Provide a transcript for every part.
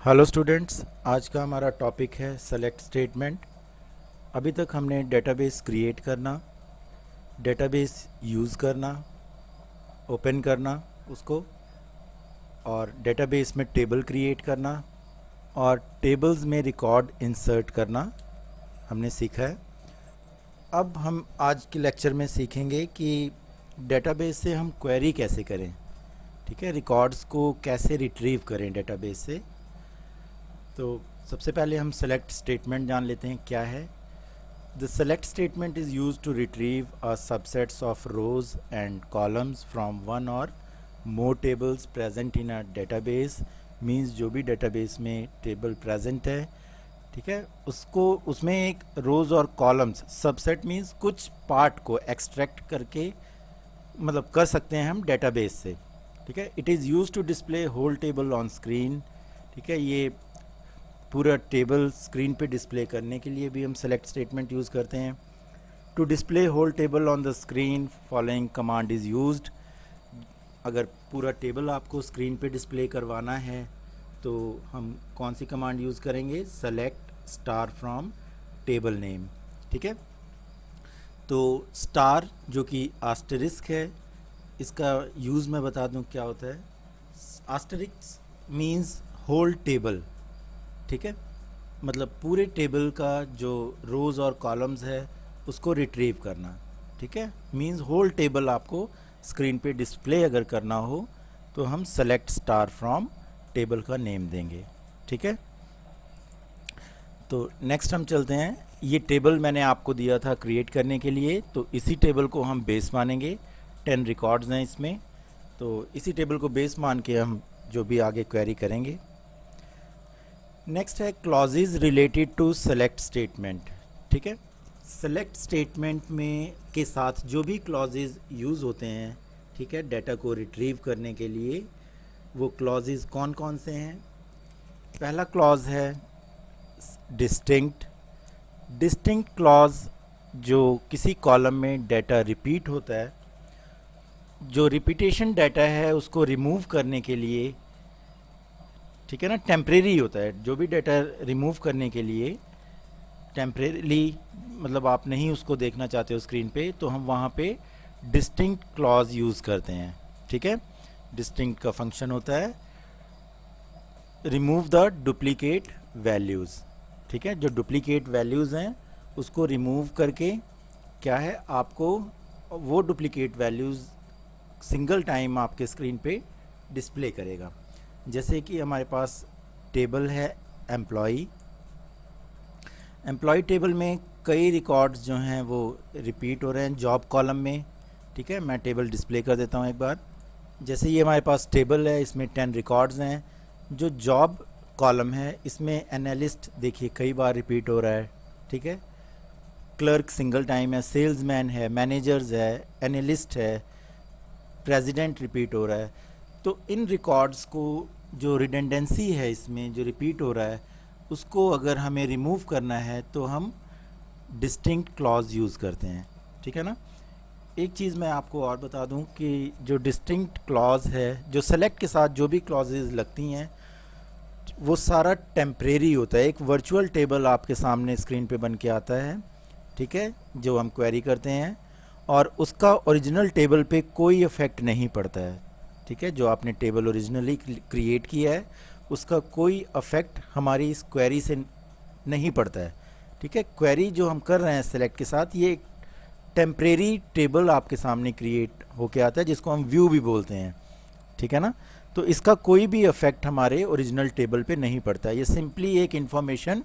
Hello students, आज का हमारा टॉपिक है सेलेक्ट स्टेटमेंट। अभी तक हमने डेटाबेस क्रिएट करना, डेटाबेस यूज़ करना, ओपन करना उसको, और डेटाबेस में टेबल क्रिएट करना और टेबल्स में रिकॉर्ड इंसर्ट करना हमने सीखा है। अब हम आज के लेक्चर में सीखेंगे कि डेटाबेस से हम क्वेरी कैसे करें, ठीक है, रिकॉर्ड्स को कैसे रिट्रीव करें डेटाबेस से। तो सबसे पहले हम सेलेक्ट स्टेटमेंट जान लेते हैं क्या है। The select statement is use to retrieve a subsets of rows and columns from one or more tables present in a database. Means जो भी डेटाबेस में टेबल प्रेजेंट है, ठीक है, उसको उसमें एक रोज और कॉलम्स, सबसेट मींस कुछ पार्ट को एक्सट्रैक्ट करके मतलब कर सकते हैं हम डेटाबेस से, ठीक है। It is use to display whole table on screen, ठीक है। ये पूरा टेबल स्क्रीन पे डिस्प्ले करने के लिए भी हम सेलेक्ट स्टेटमेंट यूज़ करते हैं। To display whole table on the screen following command is used. अगर पूरा टेबल आपको स्क्रीन पे डिस्प्ले करवाना है तो हम कौन सी कमांड यूज़ करेंगे? Select star from table name, ठीक है। तो स्टार जो कि आस्टरिस्क है, इसका यूज़ मैं बता दूं क्या होता है। आस्टरिस्क मींस होल टेबल, ठीक है, मतलब पूरे टेबल का जो रोज़ और कॉलम्स है उसको रिट्रीव करना, ठीक है। मींस होल टेबल आपको स्क्रीन पे डिस्प्ले अगर करना हो तो हम सेलेक्ट स्टार फ्रॉम टेबल का नेम देंगे, ठीक है। तो नेक्स्ट हम चलते हैं। ये टेबल मैंने आपको दिया था क्रिएट करने के लिए, तो इसी टेबल को हम बेस मानेंगे। 10 रिकॉर्ड्स हैं इसमें, तो इसी टेबल को बेस मान के हम जो भी आगे क्वेरी करेंगे। नेक्स्ट है clauses related to select statement, ठीक है। सेलेक्ट स्टेटमेंट में के साथ जो भी क्लॉजेज यूज़ होते हैं, ठीक है, डाटा को रिट्रीव करने के लिए, वो क्लॉजेज कौन कौन से हैं? पहला क्लॉज है डिस्टिंक्ट। डिस्टिंक्ट क्लॉज जो किसी कॉलम में डाटा रिपीट होता है, जो रिपीटेशन डाटा है उसको रिमूव करने के लिए, ठीक है ना, टेम्परेरी होता है। जो भी डाटा रिमूव करने के लिए टेम्परेरीली, मतलब आप नहीं उसको देखना चाहते हो स्क्रीन पे, तो हम वहाँ पे डिस्टिंक्ट क्लॉज यूज़ करते हैं, ठीक है। डिस्टिंक्ट का फंक्शन होता है रिमूव द डुप्लीकेट वैल्यूज़, ठीक है। जो डुप्लीकेट वैल्यूज़ हैं उसको रिमूव करके क्या है, आपको वो डुप्लीकेट वैल्यूज़ सिंगल टाइम आपके स्क्रीन पे डिस्प्ले करेगा। जैसे कि हमारे पास टेबल है एम्प्लॉई। एम्प्लॉई टेबल में कई रिकॉर्ड्स जो हैं वो रिपीट हो रहे हैं जॉब कॉलम में, ठीक है। मैं टेबल डिस्प्ले कर देता हूँ एक बार। जैसे ये हमारे पास टेबल है, इसमें 10 रिकॉर्ड्स हैं। जो जॉब कॉलम है इसमें एनालिस्ट देखिए कई बार रिपीट हो रहा है, ठीक है। क्लर्क सिंगल टाइम है, सेल्समैन है, मैनेजर्स है, एनालिस्ट है, प्रेसिडेंट रिपीट हो रहा है। तो इन रिकॉर्ड्स को जो रिडेंडेंसी है इसमें जो रिपीट हो रहा है उसको अगर हमें रिमूव करना है तो हम डिस्टिंक्ट क्लॉज यूज़ करते हैं, ठीक है ना। एक चीज़ मैं आपको और बता दूं कि जो डिस्टिंक्ट क्लॉज है, जो सेलेक्ट के साथ जो भी क्लॉजेज लगती हैं वो सारा टेम्परेरी होता है। एक वर्चुअल टेबल आपके सामने स्क्रीन पे बन के आता है, ठीक है, जो हम क्वेरी करते हैं, और उसका ओरिजिनल टेबल पे कोई इफ़ेक्ट नहीं पड़ता है, ठीक है। जो आपने टेबल ओरिजिनली क्रिएट किया है उसका कोई अफेक्ट हमारी इस क्वेरी से नहीं पड़ता है, ठीक है। क्वेरी जो हम कर रहे हैं सेलेक्ट के साथ, ये एक टेम्परेरी टेबल आपके सामने क्रिएट होके आता है जिसको हम व्यू भी बोलते हैं, ठीक है ना। तो इसका कोई भी अफेक्ट हमारे ओरिजिनल टेबल पे नहीं पड़ता है। ये सिंपली एक इंफॉर्मेशन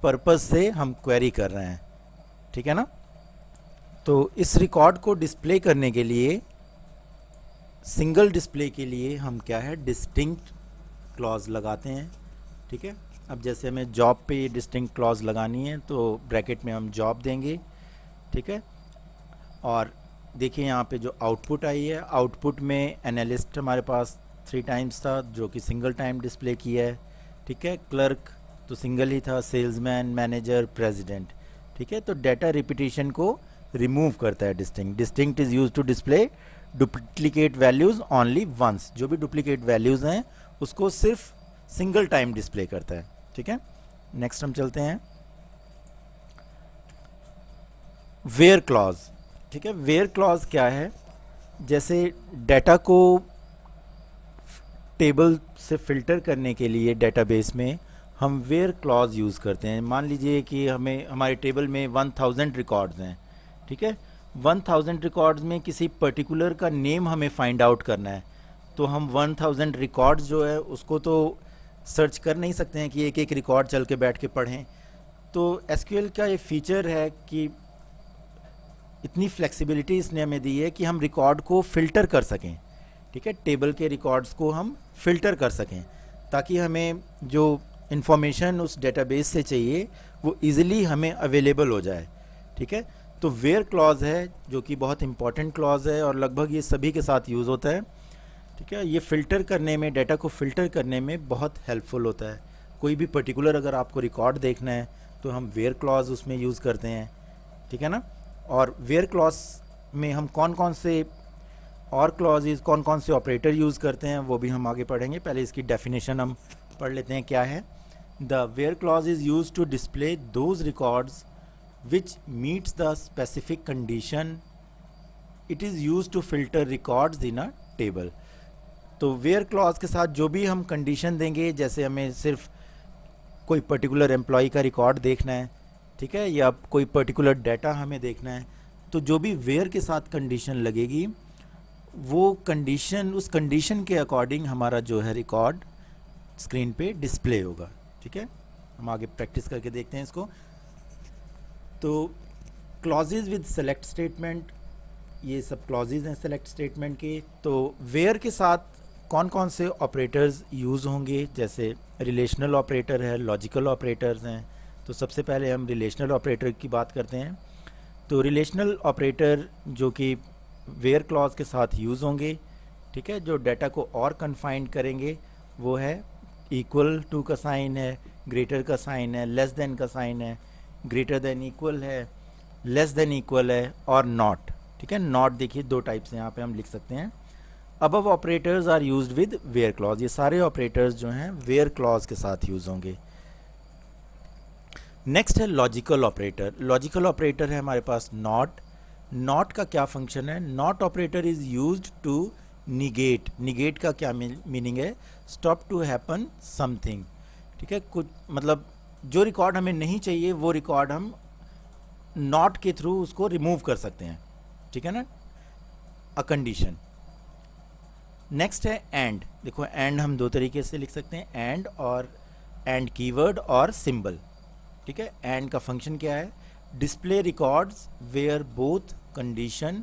पर्पस से हम क्वेरी कर रहे हैं, ठीक है ना। तो इस रिकॉर्ड को डिस्प्ले करने के लिए, सिंगल डिस्प्ले के लिए हम क्या है डिस्टिंक्ट क्लॉज लगाते हैं, ठीक है। अब जैसे हमें जॉब पे डिस्टिंक्ट क्लॉज लगानी है तो ब्रैकेट में हम जॉब देंगे, ठीक है। और देखिए यहाँ पे जो आउटपुट आई है, आउटपुट में एनालिस्ट हमारे पास 3 टाइम्स था जो कि सिंगल टाइम डिस्प्ले किया है, ठीक है। क्लर्क तो सिंगल ही था, सेल्समैन, मैनेजर, प्रेसिडेंट, ठीक है। तो डाटा रिपीटिशन को रिमूव करता है distinct. Distinct is use to display duplicate values only once. जो भी डुप्लीकेट वैल्यूज़ हैं उसको सिर्फ सिंगल टाइम डिस्प्ले करता है। ठीक है, नेक्स्ट हम चलते हैं वेयर क्लॉज। ठीक है, वेयर क्लॉज क्या है, जैसे डाटा को टेबल से फिल्टर करने के लिए डेटाबेस में हम वेयर क्लॉज यूज़ करते हैं। मान लीजिए कि हमें हमारे टेबल में 1000 रिकॉर्ड्स हैं। ठीक है, 1000 रिकॉर्ड्स में किसी पर्टिकुलर का नेम हमें फाइंड आउट करना है, तो हम 1000 रिकॉर्ड्स जो है उसको तो सर्च कर नहीं सकते हैं कि एक एक रिकॉर्ड चल के बैठ के पढ़ें। तो एसक्यूएल का ये फीचर है कि इतनी फ्लेक्सिबिलिटी इसने हमें दी है कि हम रिकॉर्ड को फ़िल्टर कर सकें। ठीक है, टेबल के रिकॉर्ड्स को हम फ़िल्टर कर सकें ताकि हमें जो इन्फॉर्मेशन उस डेटाबेस से चाहिए वो इजीली हमें अवेलेबल हो जाए। ठीक है, तो वेयर क्लॉज है जो कि बहुत इंपॉर्टेंट क्लॉज है और लगभग ये सभी के साथ यूज़ होता है। ठीक है, ये फ़िल्टर करने में, डाटा को फ़िल्टर करने में बहुत हेल्पफुल होता है। कोई भी पर्टिकुलर अगर आपको रिकॉर्ड देखना है तो हम वेयर क्लॉज उसमें यूज़ करते हैं। ठीक है ना, और वेयर क्लॉज में हम कौन कौन से और क्लॉजेज, कौन कौन से ऑपरेटर यूज़ करते हैं वो भी हम आगे पढ़ेंगे। पहले इसकी डेफिनेशन हम पढ़ लेते हैं क्या है। The where clause is use to display those records which meets the specific condition. It is use to filter records in a table. तो वेयर क्लॉज के साथ जो भी हम कंडीशन देंगे, जैसे हमें सिर्फ कोई पर्टिकुलर एम्प्लॉय का रिकॉर्ड देखना है, ठीक है, या कोई पर्टिकुलर डाटा हमें देखना है, तो जो भी वेयर के साथ कंडीशन लगेगी वो कंडीशन, उस कंडीशन के अकॉर्डिंग हमारा जो है रिकॉर्ड स्क्रीन पे डिस्प्ले होगा। ठीक है, हम आगे प्रैक्टिस करके देखते हैं इसको। तो क्लॉजेज विद सेलेक्ट स्टेटमेंट, ये सब क्लॉजेज हैं सेलेक्ट स्टेटमेंट के। तो वेयर के साथ कौन कौन से ऑपरेटर्स यूज़ होंगे, जैसे रिलेशनल ऑपरेटर है, लॉजिकल ऑपरेटर्स हैं। तो सबसे पहले हम रिलेशनल ऑपरेटर की बात करते हैं। तो रिलेशनल ऑपरेटर जो कि वेयर क्लॉज के साथ यूज़ होंगे, ठीक है, जो डाटा को और कन्फाइंड करेंगे, वो है इक्वल टू का साइन है, ग्रेटर का साइन है, लेस देन का साइन है, ग्रेटर देन इक्वल है, लेस देन इक्वल है, और नॉट। ठीक है, नॉट देखिए दो टाइप से यहाँ पे हम लिख सकते हैं। Above operators are used with where clause. ये सारे ऑपरेटर्स जो हैं वेयर क्लॉज के साथ यूज़ होंगे। नेक्स्ट है लॉजिकल ऑपरेटर। लॉजिकल ऑपरेटर है हमारे पास नॉट। नॉट का क्या फंक्शन है? Not operator is used to negate. Negate का क्या मीनिंग है? Stop to happen something. ठीक है, कुछ मतलब जो रिकॉर्ड हमें नहीं चाहिए वो रिकॉर्ड हम नॉट के थ्रू उसको रिमूव कर सकते हैं। ठीक है ना, अ कंडीशन। नेक्स्ट है एंड। देखो एंड हम दो तरीके से लिख सकते हैं, एंड और एंड कीवर्ड और सिंबल। ठीक है, एंड का फंक्शन क्या है? Display records where both condition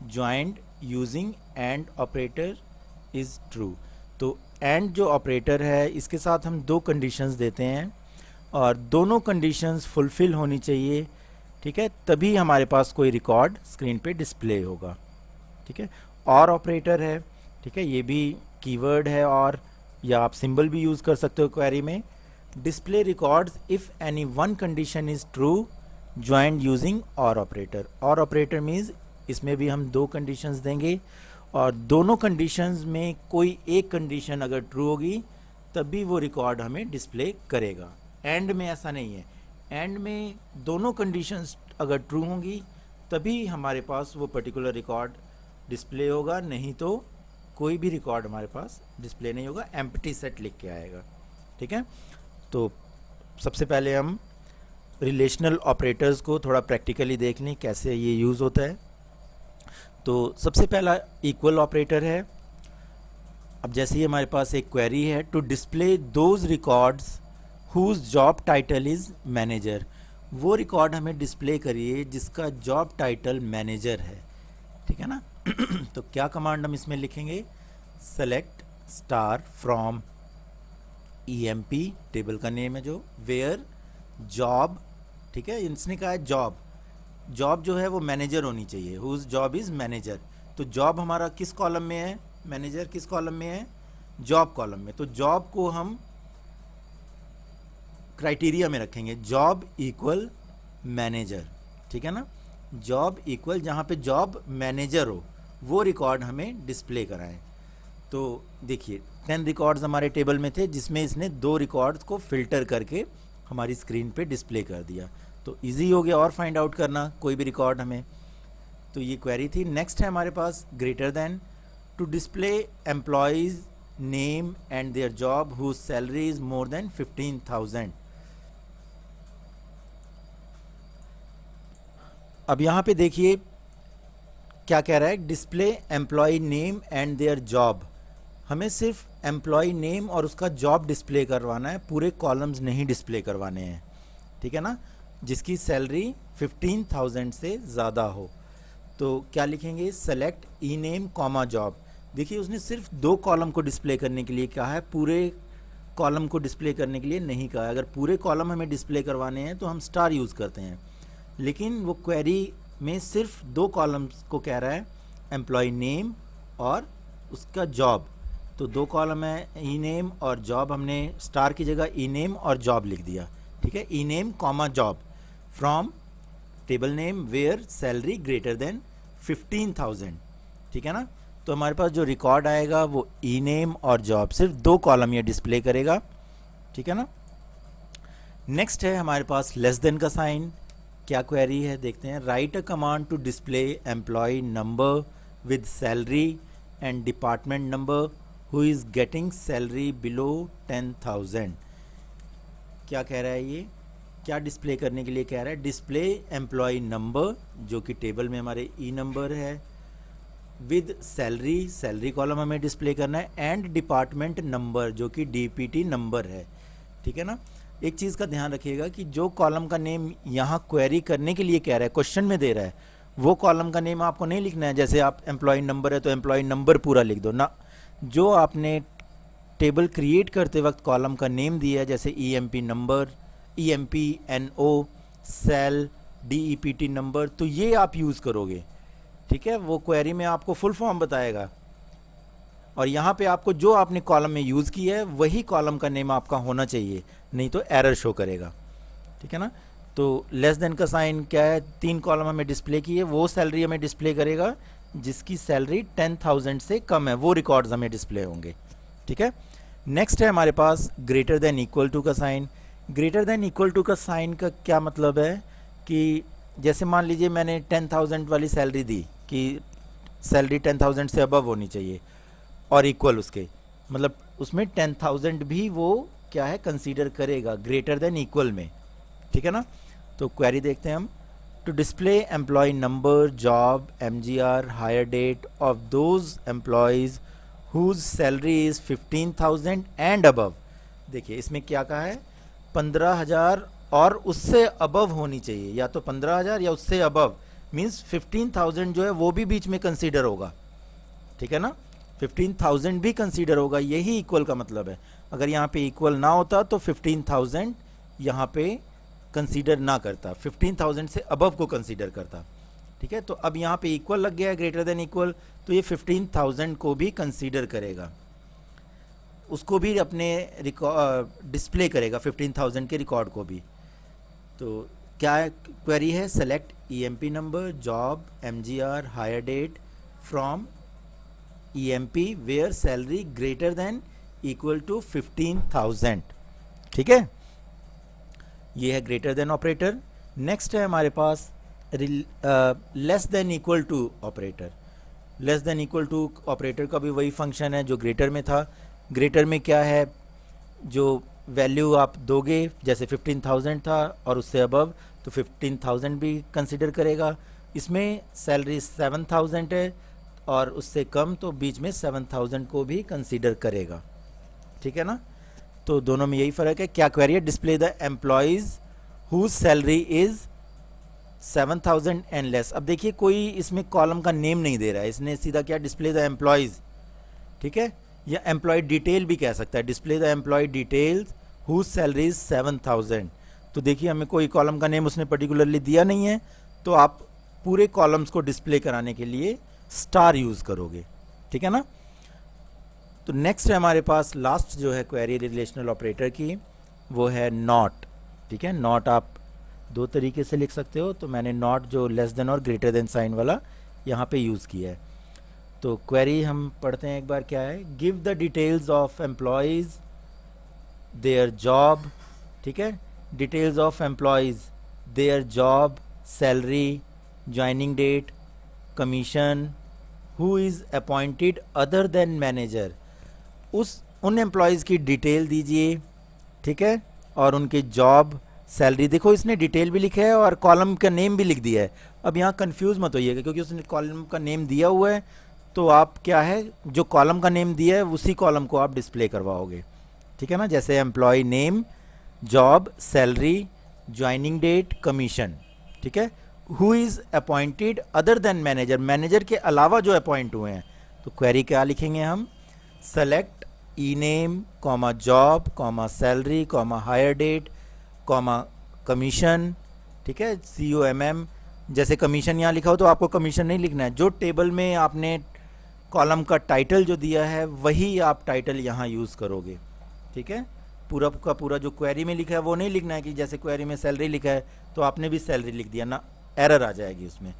joint using and operator is true. तो एंड जो ऑपरेटर है इसके साथ हम दो कंडीशंस देते हैं और दोनों कंडीशंस फुलफिल होनी चाहिए। ठीक है, तभी हमारे पास कोई रिकॉर्ड स्क्रीन पे डिस्प्ले होगा। ठीक है, और ऑपरेटर है। ठीक है, ये भी कीवर्ड है, और या आप सिंबल भी यूज़ कर सकते हो क्वेरी में। Display records if any one condition is true joint using और ऑपरेटर। और ऑपरेटर मीन्स इसमें भी हम दो कंडीशंस देंगे और दोनों कंडीशंस में कोई एक कंडीशन अगर ट्रू होगी तभी वो रिकॉर्ड हमें डिस्प्ले करेगा। एंड में ऐसा नहीं है, एंड में दोनों कंडीशंस अगर ट्रू होंगी तभी हमारे पास वो पर्टिकुलर रिकॉर्ड डिस्प्ले होगा, नहीं तो कोई भी रिकॉर्ड हमारे पास डिस्प्ले नहीं होगा, एम्प्टी सेट लिख के आएगा। ठीक है, तो सबसे पहले हम रिलेशनल ऑपरेटर्स को थोड़ा प्रैक्टिकली देख लें कैसे ये यूज़ होता है। तो सबसे पहला इक्वल ऑपरेटर है। अब जैसे ही हमारे पास एक क्वेरी है, to display those records whose job title is manager. वो रिकॉर्ड हमें डिस्प्ले करिए जिसका जॉब टाइटल मैनेजर है। ठीक है ना तो क्या कमांड हम इसमें लिखेंगे? Select star from EMP, table का नेम है जो, वेयर जॉब। ठीक है, इसने कहा है जॉब। जॉब जो है वो मैनेजर होनी चाहिए, हुज जॉब इज़ मैनेजर। तो जॉब हमारा किस कॉलम में है? मैनेजर किस कॉलम में है? जॉब कॉलम में। तो जॉब को हम क्राइटेरिया में रखेंगे, जॉब इक्वल मैनेजर। ठीक है ना, जॉब इक्वल जहाँ पे जॉब मैनेजर हो वो रिकॉर्ड हमें डिस्प्ले कराएं। तो तो देखिए 10 रिकॉर्ड्स हमारे टेबल में थे, जिसमें इसने 2 रिकॉर्ड्स को फिल्टर करके हमारी स्क्रीन पे डिस्प्ले कर दिया। तो इजी हो गया और फाइंड आउट करना कोई भी रिकॉर्ड हमें। तो ये क्वेरी थी। नेक्स्ट है हमारे पास greater than, to display employees name and their job whose salary is more than 15,000। अब यहाँ पे देखिए क्या कह रहा है, display employee name and their job. हमें सिर्फ एम्प्लॉय नेम और उसका जॉब डिस्प्ले करवाना है, पूरे कॉलम्स नहीं डिस्प्ले करवाने हैं, ठीक है ना, जिसकी सैलरी 15,000 से ज़्यादा हो। तो क्या लिखेंगे, select E name comma job. देखिए उसने सिर्फ 2 कॉलम को डिस्प्ले करने के लिए कहा है, पूरे कॉलम को डिस्प्ले करने के लिए नहीं कहा है। अगर पूरे कॉलम हमें डिस्प्ले करवाने हैं तो हम स्टार यूज़ करते हैं, लेकिन वो क्वेरी में सिर्फ 2 कॉलम्स को कह रहा है, एम्प्लॉय नेम और उसका जॉब। तो 2 कॉलम है, ई नेम और जॉब, हमने स्टार की जगह ई नेम और जॉब लिख दिया, ठीक है। E name comma job from table name where salary greater than 15,000, ठीक है ना। तो हमारे पास जो रिकॉर्ड आएगा वो ई नेम और जॉब, सिर्फ 2 कॉलम ये डिस्प्ले करेगा, ठीक है ना। नेक्स्ट है हमारे पास लेस देन का साइन। क्या क्वेरी है देखते हैं, write a command to display employee number with salary and department number who is getting salary below 10,000। क्या कह रहा है ये, क्या डिस्प्ले करने के लिए कह रहा है, डिस्प्ले एम्प्लॉय नंबर जो कि टेबल में हमारे ई नंबर है, विद सैलरी, सैलरी कॉलम हमें डिस्प्ले करना है, एंड डिपार्टमेंट नंबर जो कि डीपीटी नंबर है, ठीक है ना। एक चीज़ का ध्यान रखिएगा कि जो कॉलम का नेम यहाँ क्वेरी करने के लिए कह रहा है, क्वेश्चन में दे रहा है, वो कॉलम का नेम आपको नहीं लिखना है। जैसे आप एम्प्लॉय नंबर है तो एम्प्लॉय नंबर पूरा लिख दो ना, जो आपने टेबल क्रिएट करते वक्त कॉलम का नेम दिया है, जैसे EMP number, EMP NO, SAL, DEPT number, तो ये आप यूज़ करोगे, ठीक है। वो क्वेरी में आपको फुल फॉर्म बताएगा, और यहाँ पे आपको जो आपने कॉलम में यूज़ किया है वही कॉलम का नेम आपका होना चाहिए, नहीं तो एरर शो करेगा, ठीक है ना। तो लेस देन का साइन क्या है, 3 कॉलम हमें डिस्प्ले की है, वो सैलरी हमें डिस्प्ले करेगा जिसकी सैलरी 10,000 से कम है, वो रिकॉर्ड्स हमें डिस्प्ले होंगे, ठीक है। नेक्स्ट है हमारे पास ग्रेटर देन इक्वल टू का sign. Greater than equal to का साइन का क्या मतलब है कि जैसे मान लीजिए मैंने 10,000 वाली सैलरी दी कि सैलरी 10,000 से अबव होनी चाहिए और इक्वल उसके, मतलब उसमें 10,000 भी वो क्या है कंसीडर करेगा ग्रेटर देन इक्वल में, ठीक है ना। तो क्वेरी देखते हैं हम, to display employee number, job, MGR, hire date of those employees whose salary is 15,000 and above. देखिए इसमें क्या कहा है, 15,000 और उससे अबव होनी चाहिए, या तो 15,000 या उससे अबव, मीन्स 15,000 जो है वो भी बीच में कंसीडर होगा, ठीक है ना। 15,000 भी कंसीडर होगा, यही इक्वल का मतलब है। अगर यहाँ पे इक्वल ना होता तो 15,000 यहाँ पे कंसीडर ना करता, 15,000 से अबव को कंसीडर करता, ठीक है। तो अब यहाँ पे इक्वल लग गया है, ग्रेटर देन इक्वल, तो ये 15,000 को भी कंसीडर करेगा, उसको भी अपने डिस्प्ले करेगा 15,000 के रिकॉर्ड को भी। तो क्या क्वेरी है, select EMP number, job, MGR, hire date from EMP where salary greater than equal to 15,000, ठीक है। ये है ग्रेटर देन ऑपरेटर। नेक्स्ट है हमारे पास less than equal to operator. Less than equal to operator का भी वही फंक्शन है जो ग्रेटर में था। ग्रेटर में क्या है, जो वैल्यू आप दोगे, जैसे 15,000 था और उससे अबव, तो 15,000 भी कंसिडर करेगा। इसमें सैलरी 7,000 है और उससे कम, तो बीच में 7,000 को भी कंसीडर करेगा, ठीक है ना। तो दोनों में यही फ़र्क है। क्या क्वेरी है, display the employees whose salary is 7,000 and less. अब देखिए कोई इसमें कॉलम का नेम नहीं दे रहा है, इसने सीधा क्या डिस्प्ले द एम्प्लॉयज़, ठीक है, या एम्प्लॉय डिटेल भी कह सकता है, display the employee details whose salary is 7,000। तो देखिए हमें कोई कॉलम का नेम उसने पर्टिकुलरली दिया नहीं है, तो आप पूरे कॉलम्स को डिस्प्ले कराने के लिए स्टार यूज़ करोगे, ठीक है ना। तो नेक्स्ट है हमारे पास लास्ट जो है क्वेरी रिलेशनल ऑपरेटर की, वो है नॉट, ठीक है। नॉट आप 2 तरीके से लिख सकते हो, तो मैंने नॉट जो लेस देन और ग्रेटर देन साइन वाला यहाँ पे यूज़ किया है। तो क्वेरी हम पढ़ते हैं एक बार, क्या है, give the details of employees, their job, ठीक है, details of employees, their job, salary, joining date, commission, who is appointed other than manager, उन एम्प्लॉयज़ की डिटेल दीजिए, ठीक है, और उनके जॉब, सैलरी। देखो इसने डिटेल भी लिखा है और कॉलम का नेम भी लिख दिया है। अब यहाँ कंफ्यूज मत होइएगा क्योंकि उसने कॉलम का नेम दिया हुआ है, तो आप क्या है, जो कॉलम का नेम दिया है उसी कॉलम को आप डिस्प्ले करवाओगे, ठीक है ना। जैसे employee name, job, salary, joining date, commission, ठीक है। Who is appointed other than manager, manager के अलावा जो अपॉइंट हुए हैं, तो क्वेरी क्या लिखेंगे हम, select E name comma job comma salary comma hire date comma commission, ठीक है, COMM। जैसे कमीशन यहाँ लिखा हो तो आपको कमीशन नहीं लिखना है, जो टेबल में आपने कॉलम का टाइटल जो दिया है वही आप टाइटल यहाँ यूज़ करोगे, ठीक है। पूरा का पूरा जो क्वेरी में लिखा है वो नहीं लिखना है कि जैसे क्वेरी में सैलरी लिखा है तो आपने भी सैलरी लिख दिया ना, एरर आ जाएगी उसमें।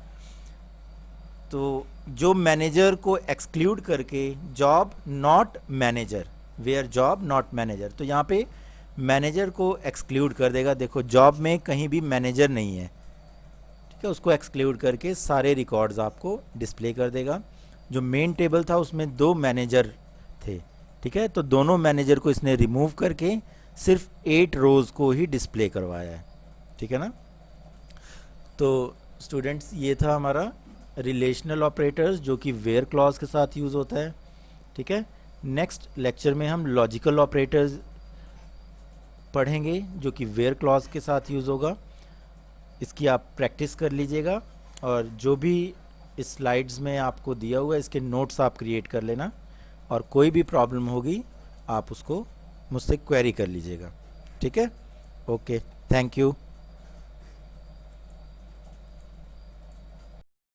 तो जो मैनेजर को एक्सक्लूड करके job not manager, where job not manager, तो यहाँ पे मैनेजर को एक्सक्लूड कर देगा। देखो जॉब में कहीं भी मैनेजर नहीं है, ठीक है, उसको एक्सक्लूड करके सारे रिकॉर्ड्स आपको डिस्प्ले कर देगा। जो मेन टेबल था उसमें 2 मैनेजर थे, ठीक है, तो दोनों मैनेजर को इसने रिमूव करके सिर्फ 8 रोज़ को ही डिस्प्ले करवाया है, ठीक है ना। तो स्टूडेंट्स ये था हमारा रिलेशनल ऑपरेटर्स जो कि वेयर क्लॉज के साथ यूज़ होता है, ठीक है। नेक्स्ट लेक्चर में हम लॉजिकल ऑपरेटर्स पढ़ेंगे जो कि वेयर क्लॉज के साथ यूज़ होगा। इसकी आप प्रैक्टिस कर लीजिएगा और जो भी इस स्लाइड्स में आपको दिया हुआ है इसके नोट्स आप क्रिएट कर लेना, और कोई भी प्रॉब्लम होगी आप उसको मुझसे क्वेरी कर लीजिएगा, ठीक है। Okay, thank you.